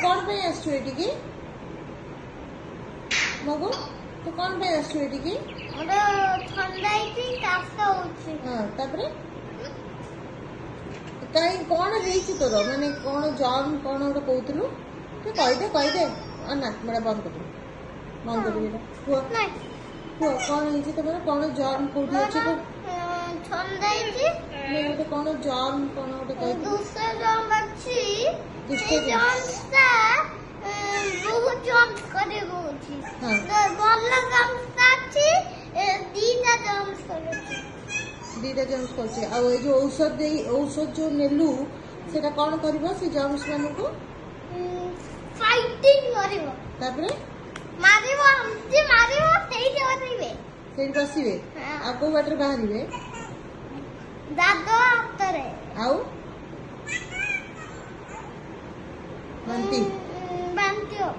कौन पे आसु एटी की मगु तू कौन पे आसु एटी की मोर ठंडा इति काश होछि हां तापरे काई कौन हेछि तोर माने कौन जॉब कौन ओटा कहतलु तू कहि दे ना मेरा बंद कर बेटा हुआ नहीं हुआ कौन हेछि तोर कौन जॉब कोठी अछि को ठंडा इति मैं ओटा कौन जॉब कौन ओटा कहि दूसरा जॉब अछि दूसरा जॉबटा बहुत जॉब करे होछि हां गल्ला काम अछि दीटा जॉब करे दीटा जम्स करछे आ ए जो औषध जो नेलु सेटा कोन करबो से जम्स मानु को फाइटिंग करबो तापरे मारिबो जे मारिबो सेही बसिबे आ को बाटर बाहरिबे दादो हातरे आउ बांती बांती हो